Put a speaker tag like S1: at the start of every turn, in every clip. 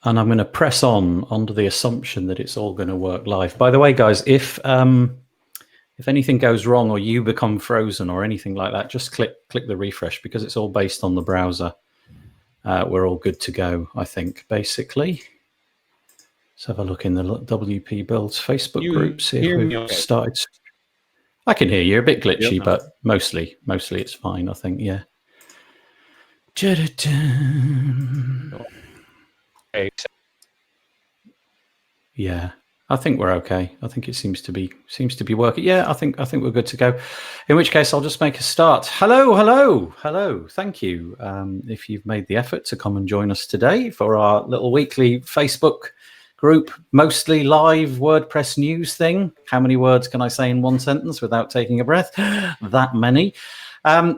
S1: And I'm going to press on under the assumption that it's all going to work live. By the way, guys, if anything goes wrong or you become frozen or anything like that, just click the refresh because it's all based on the browser. We're all good to go, I think, basically. Let's have a look in the WP Builds Facebook group, see if we've started. I can hear you, a bit glitchy, but mostly it's fine, I think, yeah. Yeah, I think we're okay. I think it seems to be working. Yeah, I think we're good to go. In which case, I'll just make a start. Hello. Thank you. If you've made the effort to come and join us today for our little weekly Facebook group, mostly live WordPress news thing. How many words can I say in one sentence without taking a breath? That many.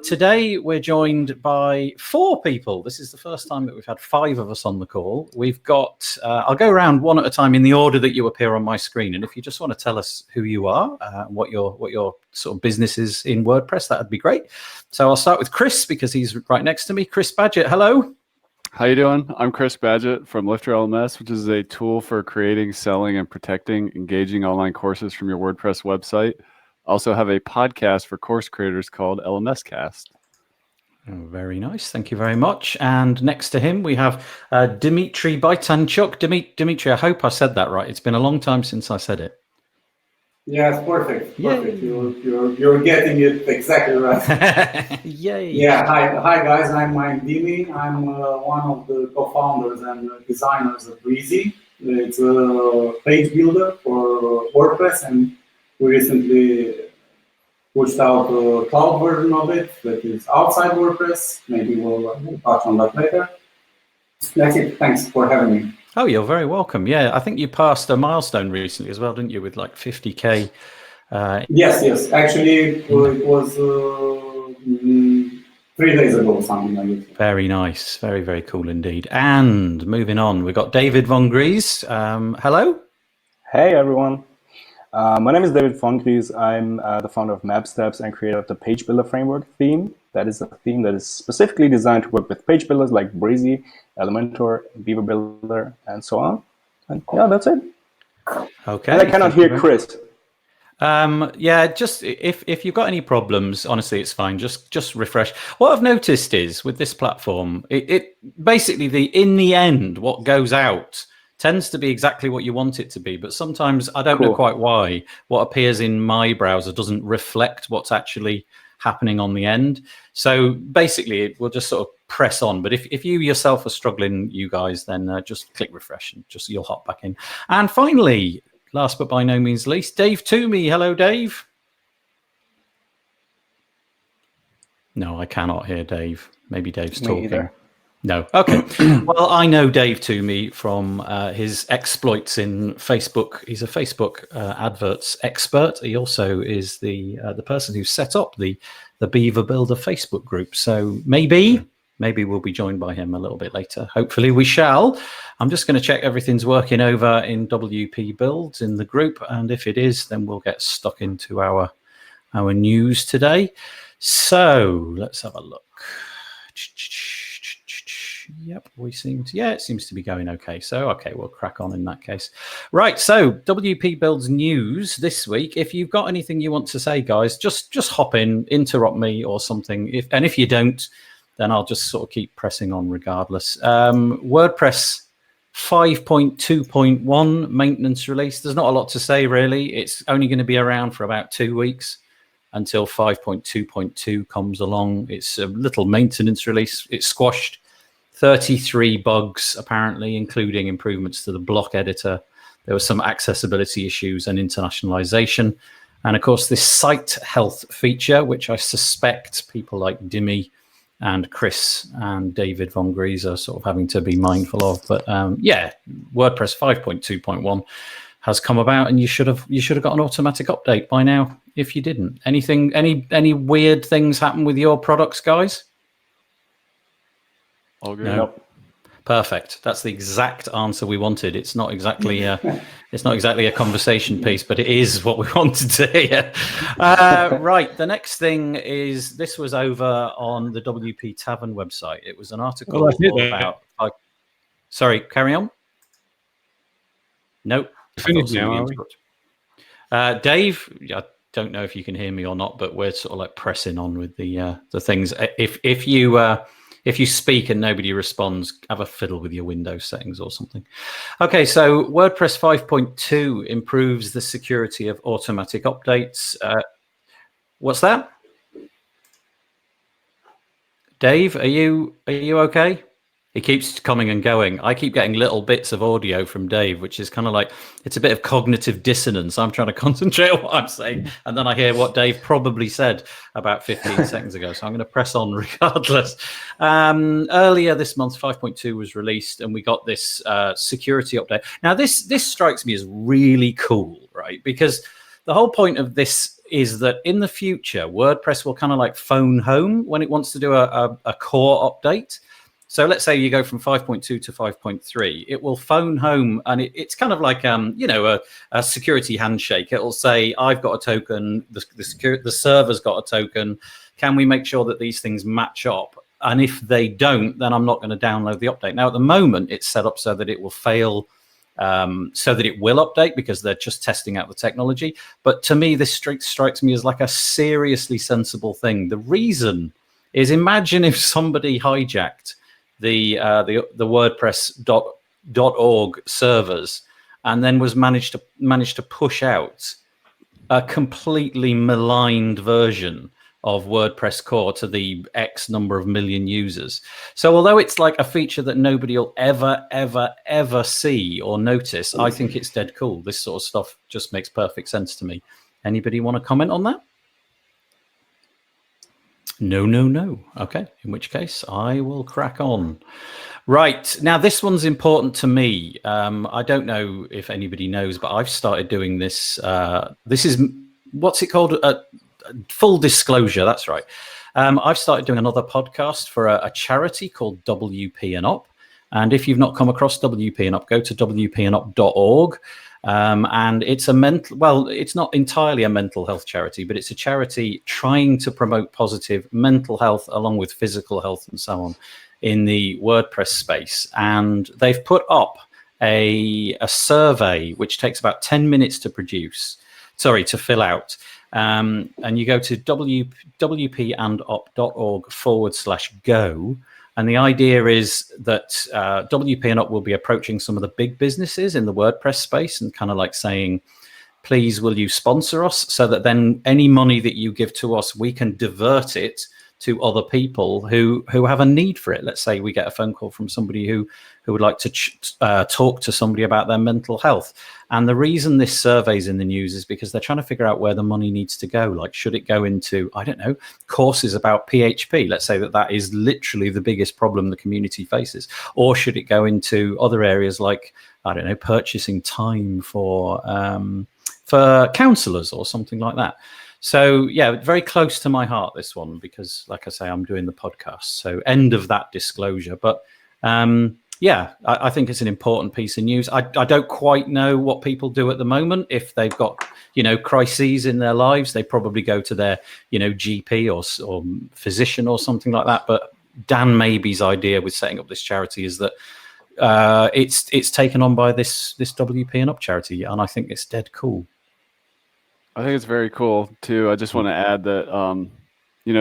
S1: Today, we're joined by 4 people. This is the first time that we've had 5 of us on the call. We've got, I'll go around one at a time in the order that you appear on my screen. And if you just want to tell us who you are, what your sort of business is in WordPress, that would be great. So I'll start with Chris because he's right next to me. Chris Badgett, hello.
S2: How you doing? I'm Chris Badgett from Lifter LMS, which is a tool for creating, selling, and protecting engaging online courses from your WordPress website. Also have a podcast for course creators called LMS Cast.
S1: Oh, very nice. Thank you very much. And next to him, we have Dimitrie Baitanciuc. Dimitrie, I hope I said that right. It's been a long time since I said it.
S3: Yeah, it's perfect. Perfect. You're getting it exactly right.
S1: Yay.
S3: Yeah. Hi guys. I'm Dimi. I'm one of the co-founders and designers of Breezy. It's a page builder for WordPress, and we recently pushed out a cloud version of it that is outside WordPress. Maybe we'll touch on that later. That's it. Thanks for having me.
S1: Oh, you're very welcome. Yeah, I think you passed a milestone recently as well, didn't you, with like 50K?
S3: Yes. Actually, it was 3 days ago, something like that.
S1: Very nice. Very, very cool indeed. And moving on, we've got David Vongries. Hello.
S4: Hey, everyone. My name is David Vongries. I'm the founder of MapSteps and creator of the Page Builder Framework theme. That is a theme that is specifically designed to work with page builders like Breezy, Elementor, Beaver Builder, and so on. And yeah, that's it.
S1: Okay.
S4: And I cannot hear Chris.
S1: Yeah, just if you've got any problems, honestly, it's fine. Just refresh. What I've noticed is with this platform, it basically in the end, what goes out tends to be exactly what you want it to be, but sometimes I don't know quite why what appears in my browser doesn't reflect what's actually happening on the end. So basically it will just sort of press on, but if you yourself are struggling, you guys, then just click refresh and you'll hop back in. And finally, last but by no means least, Dave Toomey. Hello, Dave. No, I cannot hear Dave. Maybe Dave's talking.
S4: Either.
S1: No. Okay. Well, I know Dave Toomey from his exploits in Facebook. He's a Facebook adverts expert. He also is the person who set up the Beaver Builder Facebook group. So maybe we'll be joined by him a little bit later. Hopefully we shall. I'm just going to check everything's working over in WP Builds in the group. And if it is, then we'll get stuck into our news today. So let's have a look. Yep, it seems to be going okay. So, okay, we'll crack on in that case. Right, so WP Builds news this week. If you've got anything you want to say, guys, just hop in, interrupt me or something. If you don't, then I'll just sort of keep pressing on regardless. WordPress 5.2.1 maintenance release. There's not a lot to say, really. It's only going to be around for about 2 weeks until 5.2.2 comes along. It's a little maintenance release. It's squashed 33 bugs, apparently, including improvements to the block editor. There were some accessibility issues and internationalization. And of course, this site health feature, which I suspect people like Dimi and Chris and David Vongries are sort of having to be mindful of. But yeah, WordPress 5.2.1 has come about, and you should have got an automatic update by now if you didn't. Any weird things happen with your products, guys?
S2: All good.
S1: No. Nope. Perfect. That's the exact answer we wanted. It's not exactly a conversation piece, but it is what we wanted to hear. Right. The next thing is this was over on the WP Tavern website. It was an article about. Sorry, carry on. Nope.
S2: Finished now, are we?
S1: Dave, I don't know if you can hear me or not, but we're sort of like pressing on with the things. If you speak and nobody responds, have a fiddle with your Windows settings or something. Okay, so WordPress 5.2 improves the security of automatic updates. What's that? Dave, are you okay? He keeps coming and going. I keep getting little bits of audio from Dave, which is kind of like, it's a bit of cognitive dissonance. I'm trying to concentrate on what I'm saying, and then I hear what Dave probably said about 15 seconds ago. So I'm going to press on regardless. Earlier this month, 5.2 was released, and we got this security update. Now, this strikes me as really cool, right? Because the whole point of this is that in the future, WordPress will kind of like phone home when it wants to do a core update. So let's say you go from 5.2 to 5.3, it will phone home, and it's kind of like a security handshake. It'll say, I've got a token, the server's got a token. Can we make sure that these things match up? And if they don't, then I'm not going to download the update. Now, at the moment, it's set up so that it will fail, so that it will update, because they're just testing out the technology. But to me, this strikes me as like a seriously sensible thing. The reason is, imagine if somebody hijacked the WordPress.org servers and then was managed to push out a completely maligned version of WordPress core to the X number of million users. So although it's like a feature that nobody will ever see or notice, I think it's dead cool. This sort of stuff just makes perfect sense to me. Anybody want to comment on that? No. Okay, in which case I will crack on. Right, now this one's important to me. I don't know if anybody knows, but I've started doing this. This is, what's it called? Full disclosure, that's right. I've started doing another podcast for a charity called WP and Up. And if you've not come across WP and Up, go to wpandup.org. And it's it's not entirely a mental health charity, but it's a charity trying to promote positive mental health along with physical health and so on in the WordPress space. And they've put up a survey which takes about 10 minutes to fill out. And you go to wpandup.org/go. And the idea is that WP and Up will be approaching some of the big businesses in the WordPress space and kind of like saying, please, will you sponsor us, so that then any money that you give to us, we can divert it to other people who have a need for it. Let's say we get a phone call from somebody who would like to talk to somebody about their mental health. And the reason this survey's in the news is because they're trying to figure out where the money needs to go. Like, should it go into, I don't know, courses about PHP? Let's say that is literally the biggest problem the community faces. Or should it go into other areas like, I don't know, purchasing time for counselors or something like that. So yeah, very close to my heart, this one, because like I say, I'm doing the podcast. So end of that disclosure. But yeah, I think it's an important piece of news. I don't quite know what people do at the moment. If they've got, crises in their lives, they probably go to their, GP or physician or something like that. But Dan Maybe's idea with setting up this charity is that it's taken on by this WP and Up charity, and I think it's dead cool.
S2: I think it's very cool too. I just want to add that,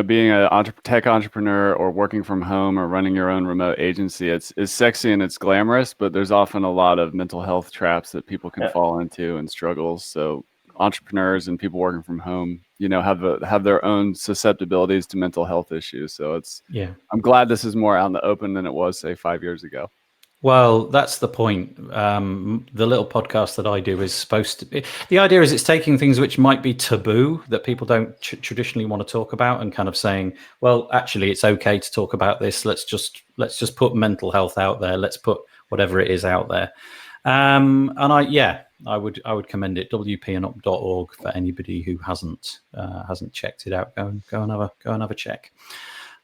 S2: being a tech entrepreneur or working from home or running your own remote agency, it's sexy and it's glamorous, but there's often a lot of mental health traps that people can fall into and struggles. So entrepreneurs and people working from home, have their own susceptibilities to mental health issues. So I'm glad this is more out in the open than it was, say, 5 years ago.
S1: Well, that's the point. The little podcast that I do is supposed to be, the idea is it's taking things which might be taboo that people don't traditionally want to talk about and kind of saying, well, actually, it's okay to talk about this. Let's just put mental health out there. Let's put whatever it is out there. And I would commend it. WPandup.org for anybody who hasn't checked it out. Go and have a check.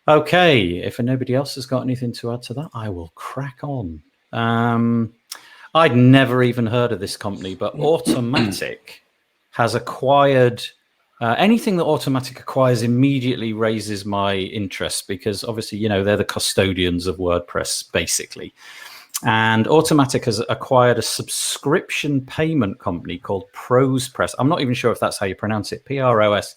S1: Okay, if nobody else has got anything to add to that, I will crack on. I'd never even heard of this company, but Automatic has acquired anything that Automatic acquires immediately raises my interest, because obviously, they're the custodians of WordPress, basically. And Automatic has acquired a subscription payment company called ProsPress. I'm not even sure if that's how you pronounce it. ProsPress.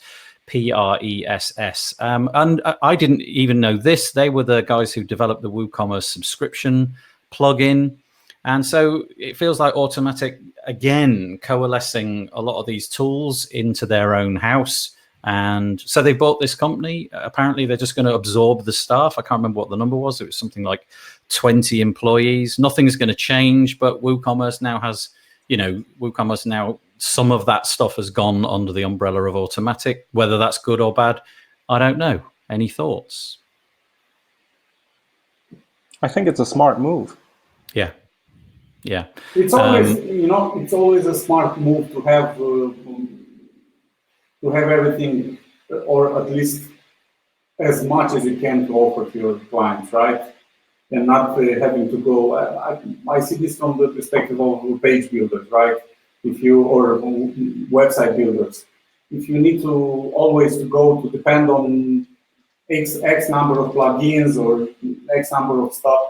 S1: And I didn't even know this. They were the guys who developed the WooCommerce subscription plugin. And so it feels like Automatic, again, coalescing a lot of these tools into their own house. And so they bought this company. Apparently, they're just going to absorb the staff. I can't remember what the number was. It was something like 20 employees. Nothing's going to change, but WooCommerce now has, WooCommerce now, some of that stuff has gone under the umbrella of Automatic. Whether that's good or bad, I don't know. Any thoughts?
S4: I think it's a smart move.
S1: Yeah. Yeah.
S3: It's always, it's always a smart move to have everything, or at least as much as you can to offer to your clients, right? And not having to go. I see this from the perspective of page builders, right? Or website builders, if you need to always to depend on X number of plugins or X number of stuff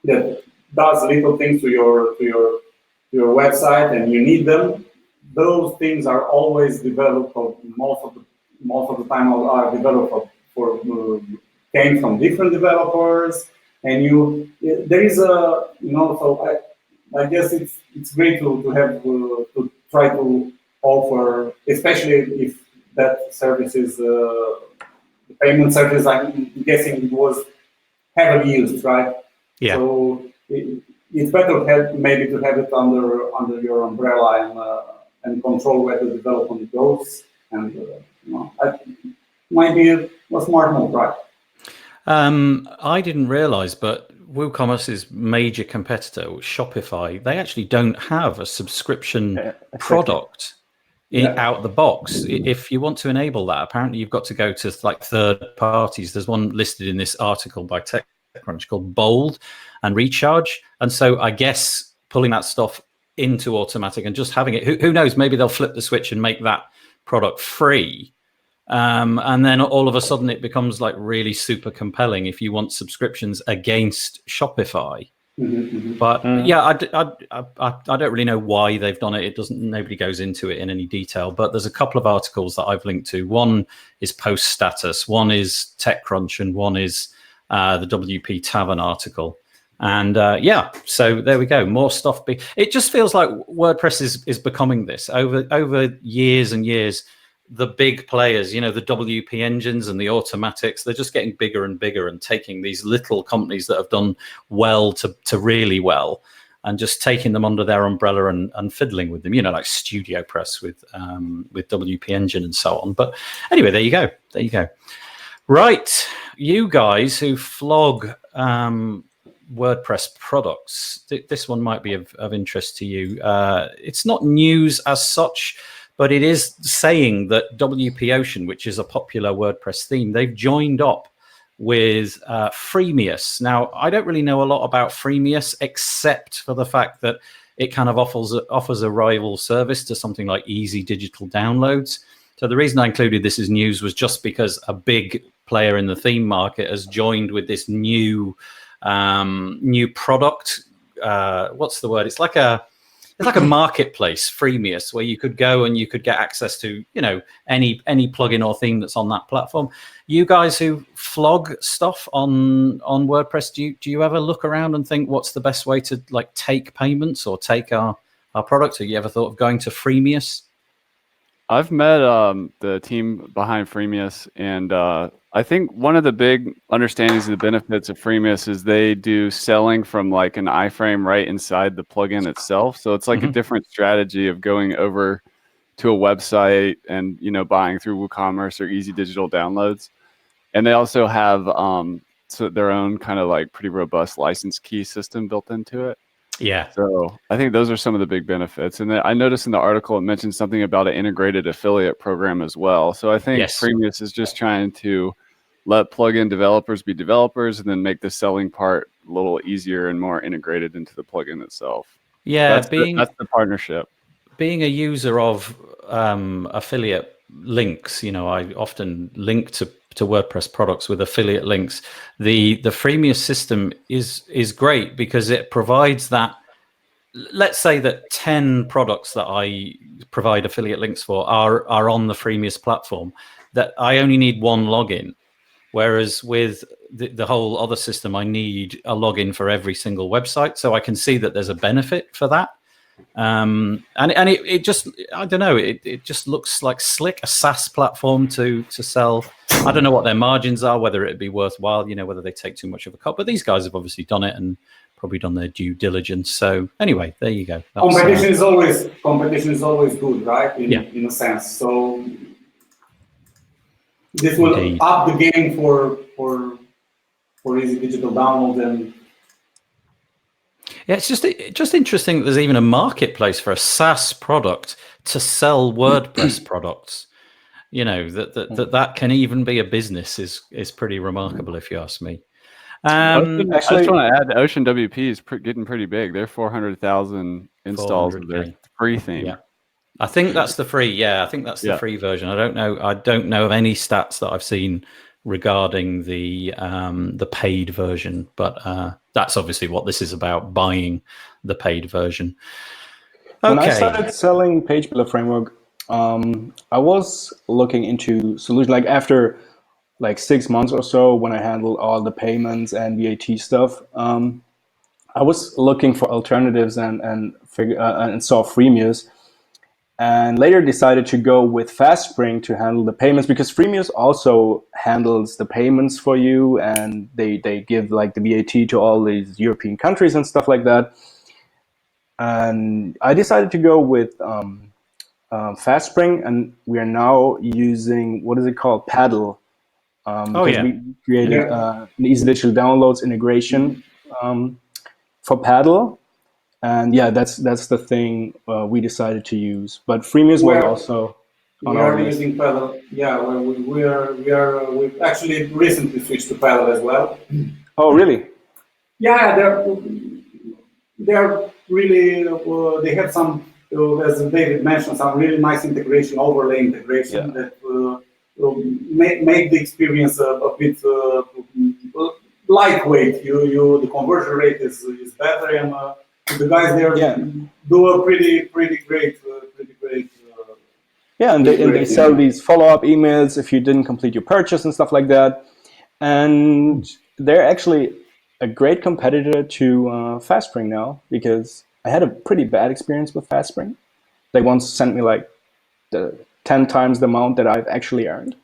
S3: that does little things to your website, and you need them. Those things are always developed. Most of the time are developed came from different developers, and there is a So I guess it's great to have to try to offer, especially if that service is the payment service. I'm guessing it was heavily used, right?
S1: Yeah.
S3: So it's better maybe to have it under your umbrella and control where the development goes, and might be a smart move, right?
S1: I didn't realize, but WooCommerce's major competitor, Shopify, they actually don't have a subscription product out the box. If you want to enable that, apparently you've got to go to like third parties. There's one listed in this article by TechCrunch called Bold and Recharge. And so I guess pulling that stuff into Automatic and just having it, who knows, maybe they'll flip the switch and make that product free. And then all of a sudden it becomes like really super compelling if you want subscriptions against Shopify. But yeah, I don't really know why they've done it. Nobody goes into it in any detail, but there's a couple of articles that I've linked to. One is Post Status, one is TechCrunch, and one is the WP Tavern article. And so there we go. More stuff. It just feels like WordPress is becoming this over years and years. The big players, the WP engines and the Automatics, they're just getting bigger and bigger and taking these little companies that have done well to really well and just taking them under their umbrella and fiddling with them, like StudioPress with WP engine and so on. But anyway, there you go. Right. You guys who flog WordPress products, this one might be of interest to you. It's not news as such, but it is saying that WP Ocean, which is a popular WordPress theme, they've joined up with Freemius. Now, I don't really know a lot about Freemius, except for the fact that it kind of offers a rival service to something like Easy Digital Downloads. So the reason I included this as news was just because a big player in the theme market has joined with this new product. What's the word? It's like a marketplace, Freemius, where you could go and you could get access to, any plugin or theme that's on that platform. You guys who flog stuff on WordPress, do you ever look around and think what's the best way to like take payments or take our product? Have you ever thought of going to Freemius?
S2: I've met the team behind Freemius, and I think one of the big understandings of the benefits of Freemius is they do selling from like an iframe right inside the plugin itself. So it's like a different strategy of going over to a website and buying through WooCommerce or Easy Digital Downloads. And they also have their own kind of like pretty robust license key system built into it.
S1: Yeah.
S2: So I think those are some of the big benefits. And then I noticed in the article it mentioned something about an integrated affiliate program as well. So I think Freemius is just trying to let plugin developers be developers and then make the selling part a little easier and more integrated into the plugin itself.
S1: Yeah,
S2: that's the partnership.
S1: Being a user of affiliate links, I often link to to WordPress products with affiliate links. The freemium system is great because it provides that. Let's say that 10 products that I provide affiliate links for are on the freemium platform, that I only need one login. Whereas with the whole other system, I need a login for every single website. So I can see that there's a benefit for that. And it just, I don't know, it just looks like slick, a SaaS platform to sell. I don't know what their margins are, whether it'd be worthwhile, whether they take too much of a cut. But these guys have obviously done it and probably done their due diligence. So anyway, there you go.
S3: Competition is always good, right? In a sense. So this will up the game for easy digital download. And
S1: yeah, it's just interesting that there's even a marketplace for a SaaS product to sell WordPress products. That can even be a business is pretty remarkable, if you ask me.
S2: Actually, I just want to add, Ocean WP is getting pretty big. They're 400,000 installs of their free theme.
S1: Yeah, I think that's the free. Yeah, I think that's the free version. I don't know of any stats that I've seen regarding the paid version, but that's obviously what this is about: buying the paid version.
S4: When I started selling Page Builder Framework, I was looking into solutions like after 6 months or so, when I handled all the payments and VAT stuff. I was looking for alternatives and saw freemiums, and later decided to go with FastSpring to handle the payments, because freemiums also handles the payments for you, and they give the VAT to all these European countries and stuff like that. And I decided to go with FastSpring, and we are now using, what is it called, Paddle. We created an Easy Digital Downloads integration for Paddle, and that's the thing we decided to use. But freemiums was also on our list.
S3: Using Paddle. Yeah, we actually recently switched to Paddle as well.
S4: Oh, really?
S3: Yeah, they're really they have some, as David mentioned, some really nice integration, overlay integration that make the experience a bit lightweight. The conversion rate is better, and the guys there do a pretty great.
S4: And they sell these follow-up emails if you didn't complete your purchase and stuff like that. And they're actually a great competitor to FastSpring now, because I had a pretty bad experience with FastSpring. They once sent me 10 times the amount that I've actually earned.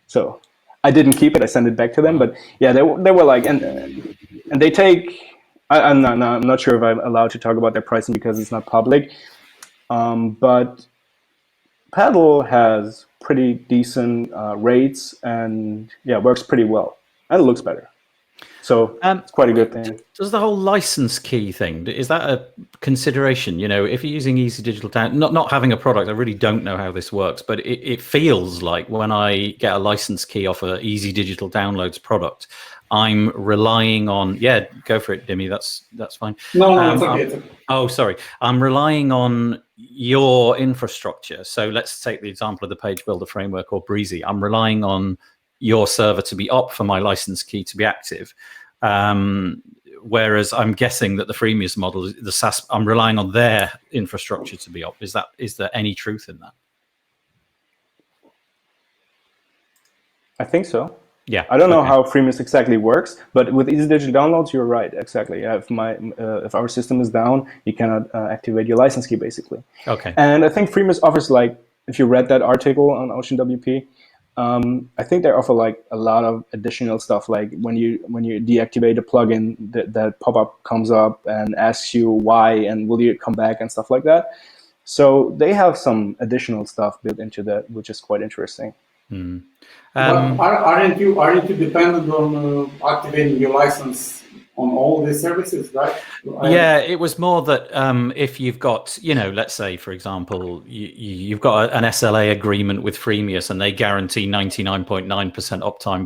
S4: So I didn't keep it. I sent it back to them. But yeah, they were and they take, I'm not sure if I'm allowed to talk about their pricing because it's not public. But Paddle has pretty decent rates, and works pretty well, and it looks better. So it's quite a good thing.
S1: Does the whole license key thing, is that a consideration? If you're using Easy Digital Downloads, not having a product, I really don't know how this works, but it feels like when I get a license key off an Easy Digital Downloads product, I'm relying on, go for it, Dimi, that's fine.
S3: No, it's okay. It's okay.
S1: Oh, sorry. I'm relying on your infrastructure. So let's take the example of the Page Builder Framework or Breezy. I'm relying on your server to be up for my license key to be active. Whereas I'm guessing that the freemium model, the SaaS, I'm relying on their infrastructure to be up. Is there any truth in that?
S4: I think so.
S1: Yeah.
S4: I don't know how freemium exactly works, but with Easy Digital Downloads, you're right. Exactly. If our system is down, you cannot activate your license key, basically.
S1: Okay.
S4: And I think freemium offers, if you read that article on Ocean WP, I think they offer a lot of additional stuff, like when you deactivate a plugin, that pop-up comes up and asks you why and will you come back and stuff like that. So they have some additional stuff built into that, which is quite interesting.
S3: Aren't you dependent on activating your license on all these services, right?
S1: Yeah, it was more that if you've got, let's say, for example, you've got an SLA agreement with Freemius and they guarantee 99.9% uptime.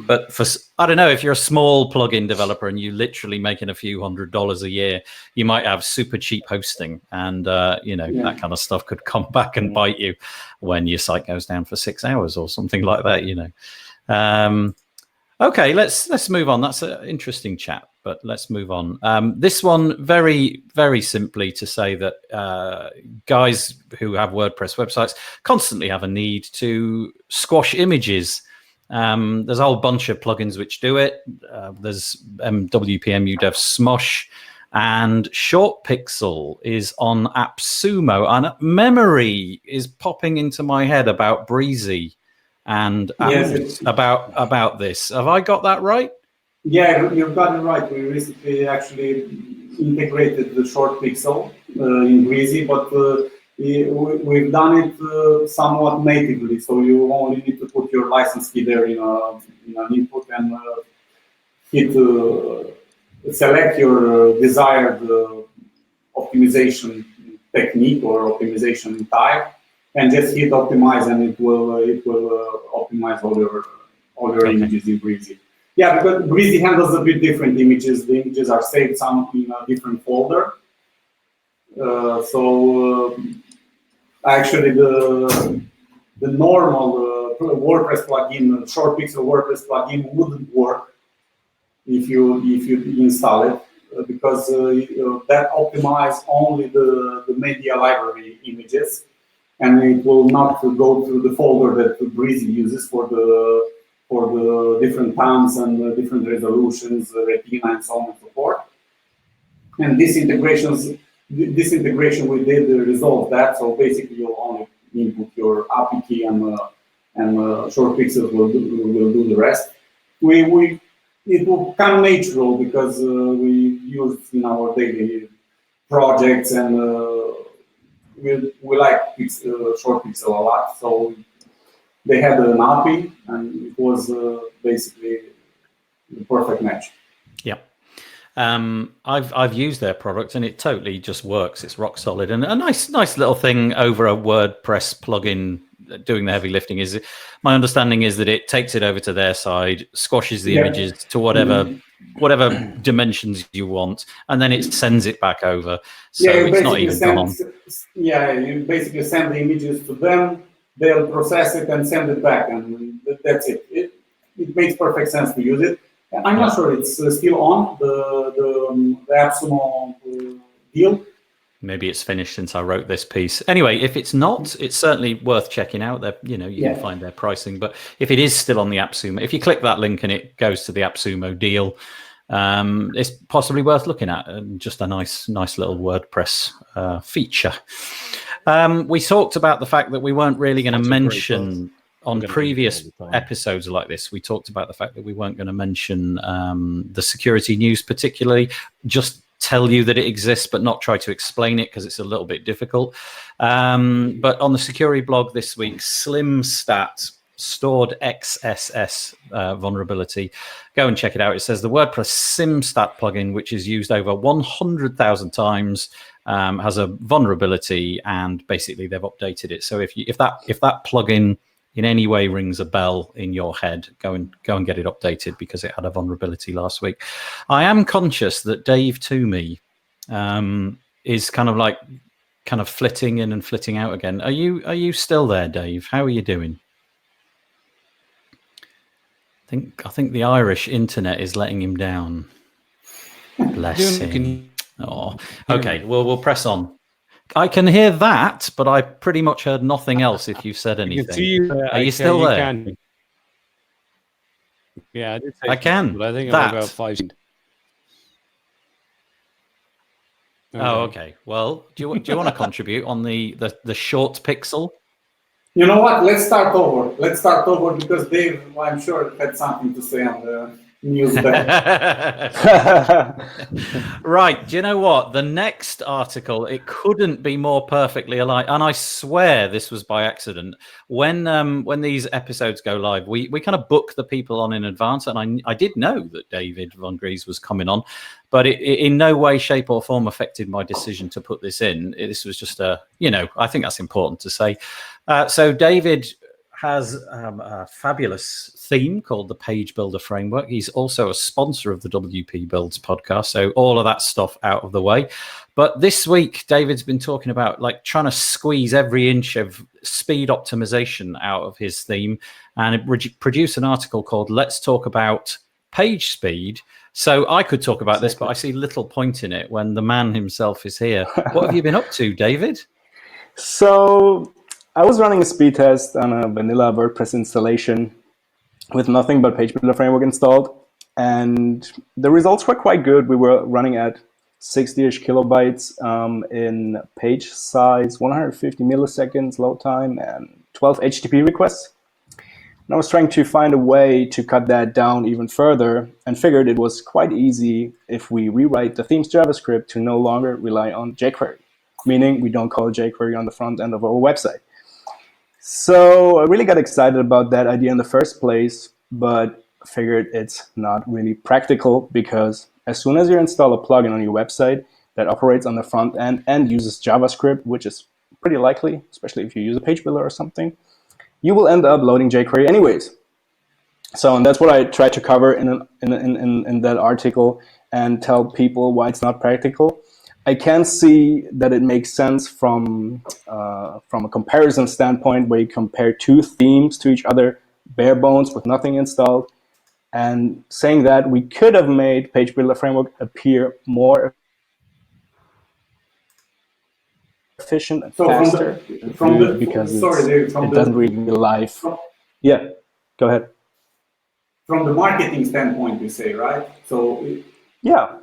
S1: But for, I don't know, if you're a small plugin developer and you're literally making a few $100s a year, you might have super cheap hosting, and that kind of stuff could come back and bite you when your site goes down for 6 hours or something like that. Okay, let's move on. That's an interesting chat, but let's move on. This one, very, very simply to say that guys who have WordPress websites constantly have a need to squash images. There's a whole bunch of plugins which do it. There's WPM UDev Smosh, and Short Pixel is on AppSumo, and memory is popping into my head about Breezy. And
S3: Yes,
S1: about this. Have I got that right?
S3: yeah, you've got it right. We recently actually integrated the Short Pixel in Breezy, but we've done it somewhat natively. So you only need to put your license key there in an input and hit select your desired optimization technique or optimization type, and just hit optimize, and it will optimize all your images in Breezy. Yeah, because Breezy handles a bit different images. The images are saved some in a different folder. Actually, the normal WordPress plugin, Short Pixel WordPress plugin, wouldn't work if you install it because that optimizes only the media library images, and it will not go through the folder that Breezy uses for the different times and different resolutions, retina, and so on and so forth. And this integration we did resolve that. So basically, you'll only input your API key, and Short Pixels will do the rest. It will come natural because we use in our daily projects, and we like Short Pixel a lot. So they had an API, and it was basically the perfect match.
S1: Yeah. I've used their product, and it totally just works. It's rock solid, and a nice little thing over a WordPress plugin doing the heavy lifting. Is my understanding is that it takes it over to their side, squashes the images to whatever dimensions you want, and then it sends it back over. So it's not even gone.
S3: Yeah, you basically send the images to them, they'll process it and send it back, and that's it. It makes perfect sense to use it. I'm not sure it's still on the AppSumo deal.
S1: Maybe it's finished since I wrote this piece. Anyway, if it's not, it's certainly worth checking out. You can find their pricing. But if it is still on the AppSumo, if you click that link and it goes to the AppSumo deal, it's possibly worth looking at. Just a nice little WordPress feature. We talked about the fact that we weren't really going to mention on previous episodes like this. We talked about the fact that we weren't going to mention the security news particularly. Just tell you that it exists, but not try to explain it because it's a little bit difficult. But on the security blog this week, SlimStat stored XSS vulnerability. Go and check it out. It says the WordPress SimStat plugin, which is used over 100,000 times, has a vulnerability, and basically they've updated it. So if that plugin in any way rings a bell in your head, go and get it updated because it had a vulnerability last week. I am conscious that Dave Toomey is kind of flitting in and flitting out again. Are you still there, Dave? How are you doing? I think the Irish internet is letting him down. Bless him. Oh, okay. Well, we'll press on. I can hear that, but I pretty much heard nothing else. If you've said anything, are you still there?
S5: Yeah, I did say
S1: I can.
S5: But I think
S1: that.
S5: I'm about 5. Okay.
S1: Oh, okay. Well, do you want to contribute on the Short Pixel?
S3: You know what? Let's start over. Because Dave, I'm sure, had something to say on the news there.
S1: Right. Do you know what? The next article, it couldn't be more perfectly aligned. And I swear this was by accident. When these episodes go live, we kind of book the people on in advance. And I did know that David Vongries was coming on, but it in no way, shape or form affected my decision to put this in. This was just I think that's important to say. So David has a fabulous theme called the Page Builder Framework. He's also a sponsor of the WP Builds podcast. So all of that stuff out of the way. But this week, David's been talking about trying to squeeze every inch of speed optimization out of his theme, and it produced an article called "Let's Talk About Page Speed." So I could talk about this, but I see little point in it when the man himself is here. What have you been up to, David?
S4: So I was running a speed test on a vanilla WordPress installation with nothing but Page Builder Framework installed. And the results were quite good. We were running at 60-ish kilobytes in page size, 150 milliseconds load time, and 12 HTTP requests. And I was trying to find a way to cut that down even further, and figured it was quite easy if we rewrite the theme's JavaScript to no longer rely on jQuery, meaning we don't call jQuery on the front end of our website. So I really got excited about that idea in the first place, but figured it's not really practical, because as soon as you install a plugin on your website that operates on the front end and uses JavaScript, which is pretty likely, especially if you use a page builder or something, you will end up loading jQuery anyways. So, and that's what I tried to cover in that article, and tell people why it's not practical. I can see that it makes sense from a comparison standpoint, where you compare two themes to each other, bare bones with nothing installed, and saying that we could have made Page Builder Framework appear more efficient and faster, because it doesn't really live. Yeah, go ahead.
S3: From the marketing standpoint, you say, right? So
S4: yeah,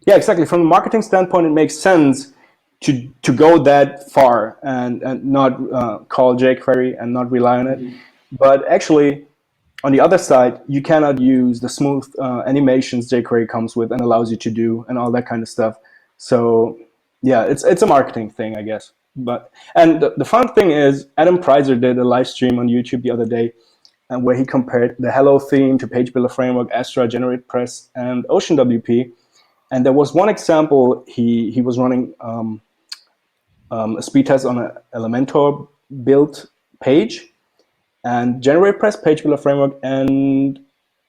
S4: exactly. From the marketing standpoint, it makes sense to go that far and not call jQuery and not rely on it. Mm-hmm. But actually, on the other side, you cannot use the smooth animations jQuery comes with and allows you to do, and all that kind of stuff. So yeah, it's a marketing thing, I guess. And the fun thing is, Adam Preiser did a live stream on YouTube the other day, where he compared the Hello theme to Page Builder Framework, Astra, GeneratePress, and OceanWP. And there was one example. He was running a speed test on an Elementor built page, and GeneratePress, Page Builder Framework, and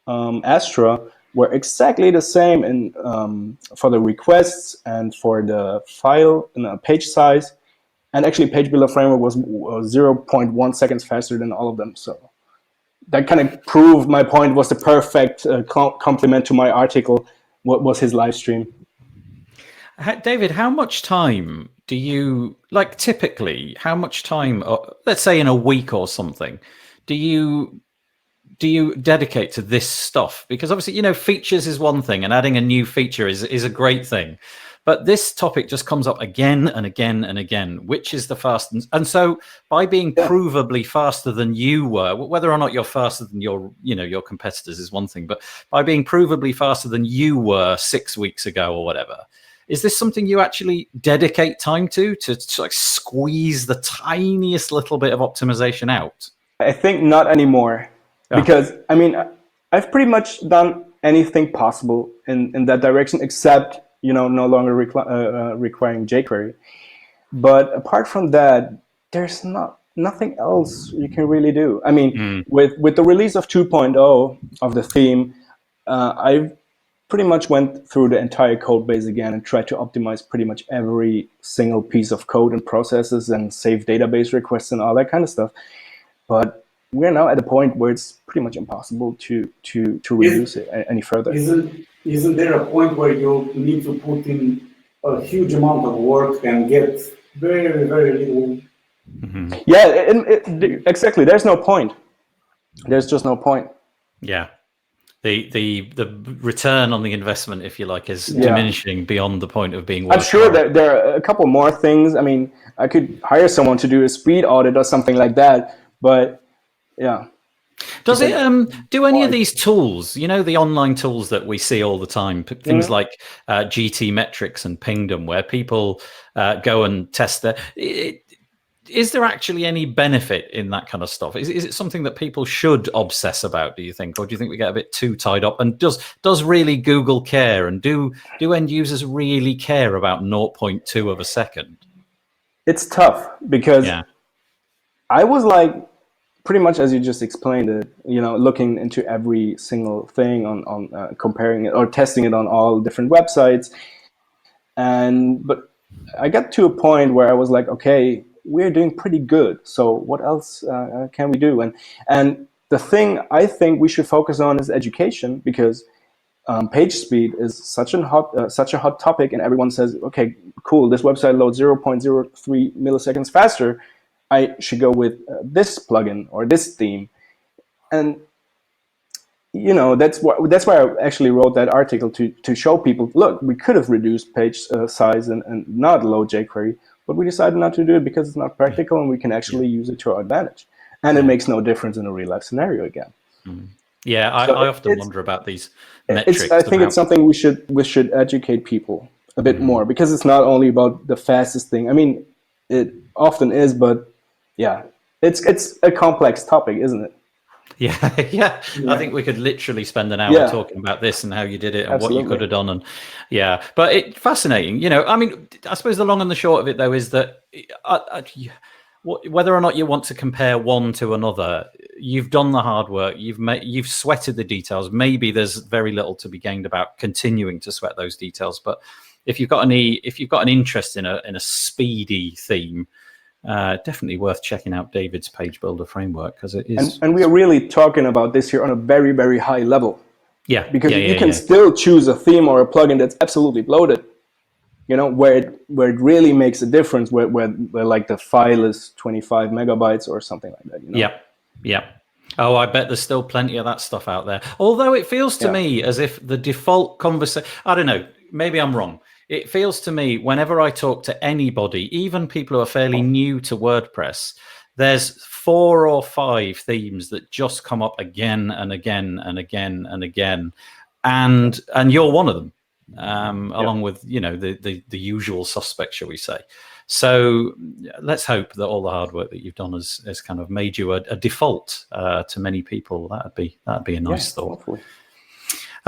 S4: Astra were exactly the same in for the requests and for the file and page size. And actually, Page Builder Framework was 0.1 seconds faster than all of them. So that kind of proved my point. Was the perfect complement to my article. What was his live stream?
S1: David, how much time do you, like, typically, how much time, let's say in a week or something, do you dedicate to this stuff? Because obviously, features is one thing, and adding a new feature is a great thing. But this topic just comes up again and again and again, which is the fastest. And so by being provably faster than you were, whether or not you're faster than your competitors is one thing, but by being provably faster than you were 6 weeks ago or whatever, is this something you actually dedicate time to like squeeze the tiniest little bit of optimization out?
S4: I think not anymore. Yeah. Because, I've pretty much done anything possible in that direction, except no longer requiring jQuery. But apart from that, there's nothing else you can really do. With the release of 2.0 of the theme, I've pretty much went through the entire code base again and tried to optimize pretty much every single piece of code and processes and save database requests and all that kind of stuff. But we're now at a point where it's pretty much impossible to reduce it any further.
S3: Isn't there a point where you need to put in a huge amount of work and get very, very little?
S4: Mm-hmm. Yeah, exactly. There's no point. There's just no point.
S1: Yeah. The return on the investment, if you like, is diminishing beyond the point of being worthwhile.
S4: I'm sure that there are a couple more things. I could hire someone to do a speed audit or something like that, but yeah.
S1: Does it do any of these tools, the online tools that we see all the time, things like GT Metrics and Pingdom, where people go and test is there actually any benefit in that kind of stuff? Is it something that people should obsess about, do you think? Or do you think we get a bit too tied up? And does really Google care? And do end users really care about 0.2 of a second?
S4: It's tough, because I was pretty much as you just explained it, looking into every single thing on comparing it or testing it on all different websites. But I got to a point where I was like, okay, we're doing pretty good. So what else can we do? And the thing I think we should focus on is education, because page speed is such a hot topic, and everyone says, okay, cool, this website loads 0.03 milliseconds faster. I should go with this plugin or this theme. And that's why I actually wrote that article, to show people, look, we could have reduced page size and not load jQuery, but we decided not to do it because it's not practical, and we can actually use it to our advantage. And it makes no difference in a real life scenario again.
S1: Yeah, I often wonder about these metrics.
S4: I think it's something we should educate people a bit more, because it's not only about the fastest thing. I mean, it often is, but yeah, it's a complex topic, isn't it?
S1: Yeah. I think we could literally spend an hour talking about this and how you did it and what you could have done. And but it's fascinating. I mean, I suppose the long and the short of it, though, is that whether or not you want to compare one to another, you've done the hard work. You've sweated the details. Maybe there's very little to be gained about continuing to sweat those details. But if you've got an interest in a speedy theme, definitely worth checking out David's Page Builder framework, because it is.
S4: And we are really talking about this here on a very, very high level.
S1: Yeah.
S4: Because you can still choose a theme or a plugin that's absolutely bloated. Where it really makes a difference, where like the file is 25 megabytes or something like that.
S1: Yeah. Oh, I bet there's still plenty of that stuff out there. Although it feels to me as if the default conversation, I don't know, maybe I'm wrong. It feels to me, whenever I talk to anybody, even people who are fairly new to WordPress, there's 4 or 5 themes that just come up again and again and again and again, and you're one of them. Along with the usual suspects, shall we say. So let's hope that all the hard work that you've done has kind of made you a default to many people. That'd be a nice thought. Hopefully.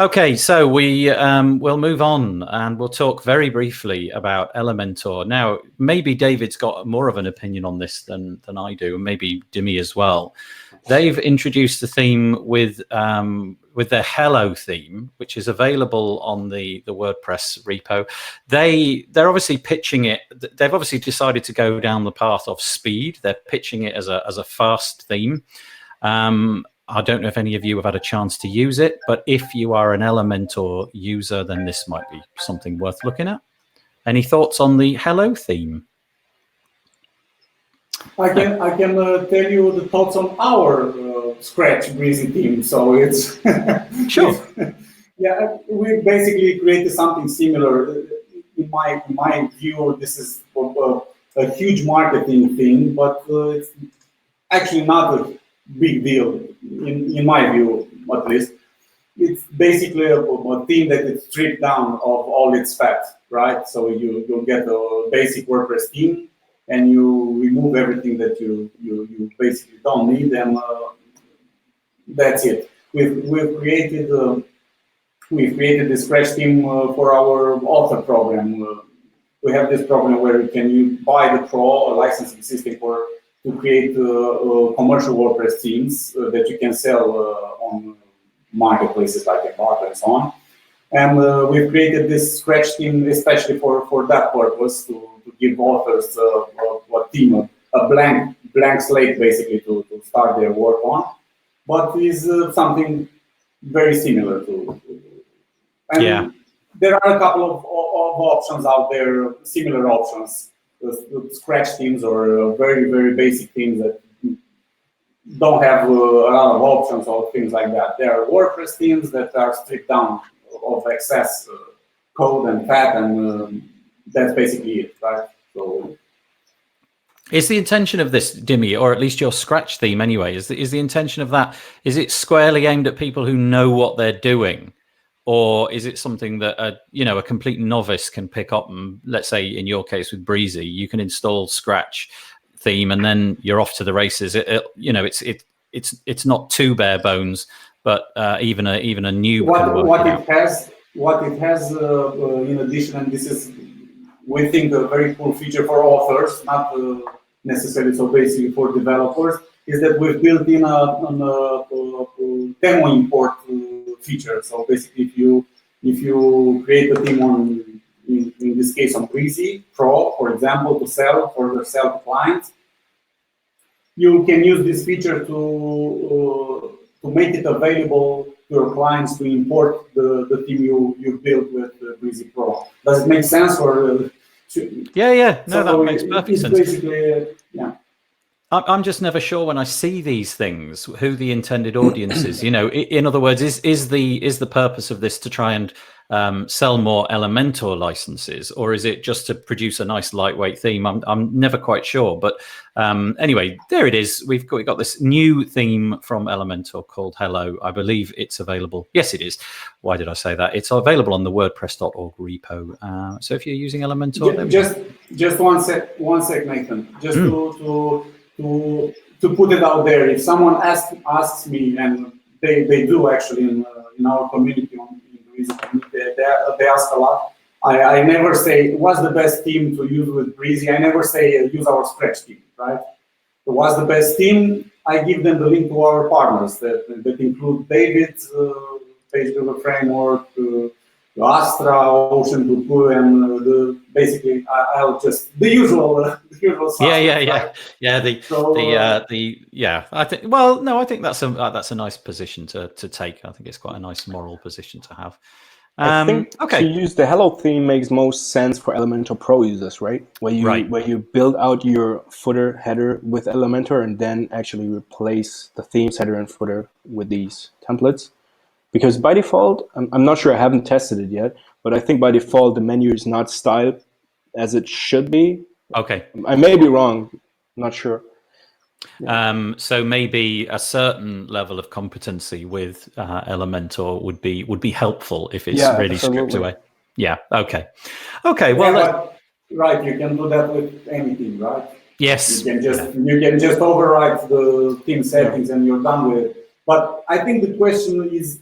S1: Okay, so we'll move on, and we'll talk very briefly about Elementor. Now, maybe David's got more of an opinion on this than I do, and maybe Dimi as well. They've introduced the theme with their Hello theme, which is available on the WordPress repo. They're obviously pitching it. They've obviously decided to go down the path of speed. They're pitching it as a fast theme. I don't know if any of you have had a chance to use it, but if you are an Elementor user, then this might be something worth looking at. Any thoughts on the Hello theme?
S3: I can tell you the thoughts on our Scratch Breezy theme. So it's
S1: sure.
S3: We basically created something similar. In my view, this is a huge marketing thing, but it's actually not a big deal in my view, at least. It's basically a theme that is stripped down of all its fat, right? So you'll get a basic WordPress theme, and you remove everything that you basically don't need, and that's it. We've created this Scratch theme for our author program. We have this program where you buy the Pro, a licensing system to create commercial WordPress themes that you can sell on marketplaces like Embark and so on. And we've created this Scratch theme especially for that purpose, to give authors a theme, a blank slate basically to start their work on. But is something very similar to. And there are a couple of options out there, similar options, Scratch themes or very, very basic themes that don't have a lot of options or things like that. There are WordPress themes that are stripped down of excess code and fat, and that's basically it, right? So,
S1: is the intention of this, Dimi, or at least your Scratch theme anyway, is the intention of that, is it squarely aimed at people who know what they're doing? Or is it something that a complete novice can pick up? And let's say in your case with Breezy, you can install Scratch theme and then you're off to the races. It's not too bare bones, but even a noob can work it out.
S3: What it has in addition, and this is, we think, a very cool feature for authors, not necessarily so basically for developers, is that we've built in a demo import feature. So basically, if you create a theme on in this case on Breezy Pro, for example, to sell for yourself clients, you can use this feature to make it available to your clients to import the theme you built with Breezy Pro. Does it make sense? Or
S1: yeah. No,
S3: so
S1: that makes perfect sense.
S3: Basically, yeah.
S1: I'm just never sure when I see these things who the intended audience is. You know, in other words, is the purpose of this to try and sell more Elementor licenses, or is it just to produce a nice lightweight theme? I'm never quite sure. But anyway, there it is. We've got this new theme from Elementor called Hello. I believe it's available. Yes, it is. Why did I say that? It's available on the WordPress.org repo. So if you're using Elementor,
S3: just one sec, Nathan. Just to put it out there, if someone asks me, and they do actually in our community, they ask a lot. I never say what's the best theme to use with Breezy. I never say use our Scratch theme, right? So what's the best theme? I give them the link to our partners that include David's Page Builder Framework, Astra, Ocean Tutu, and basically I'll just the usual suspects,
S1: yeah.
S3: Right?
S1: I think. Well, no, I think that's a nice position to take. I think it's quite a nice moral position to have.
S4: I think to use the Hello theme makes most sense for Elementor Pro users, right? Where you build out your footer header with Elementor and then actually replace the themes header and footer with these templates. Because by default, I'm not sure, I haven't tested it yet, but I think by default the menu is not styled as it should be.
S1: Okay.
S4: I may be wrong, not sure.
S1: Yeah. So maybe a certain level of competency with Elementor would be helpful if it's really stripped away. Yeah. Okay. Well,
S3: right. You can do that with anything, right?
S1: Yes.
S3: You can just override the theme settings and you're done with it. But I think the question is,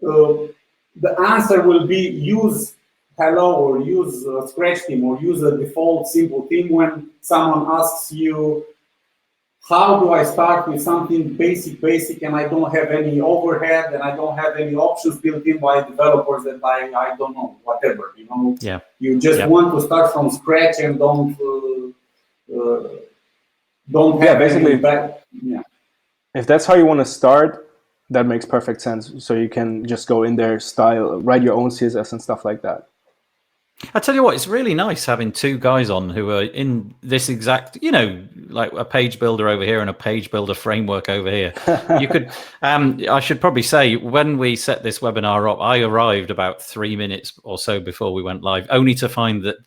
S3: the answer will be use Hello or use a Scratch theme or use a default simple theme when someone asks you, how do I start with something basic, and I don't have any overhead and I don't have any options built in by developers that I don't know, whatever, you know.
S1: Yeah.
S3: You just want to start from scratch and don't have
S4: basically.
S3: Yeah.
S4: If that's how you want to start, that makes perfect sense. So you can just go in there, write your own CSS and stuff like that.
S1: I tell you what, it's really nice having two guys on who are in this exact, like a page builder over here and a page builder framework over here. You could, I should probably say, when we set this webinar up, I arrived about 3 minutes or so before we went live, only to find that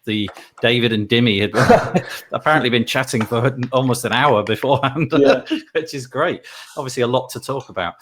S1: David and Dimi had apparently been chatting for almost an hour beforehand, which is great. Obviously, a lot to talk about.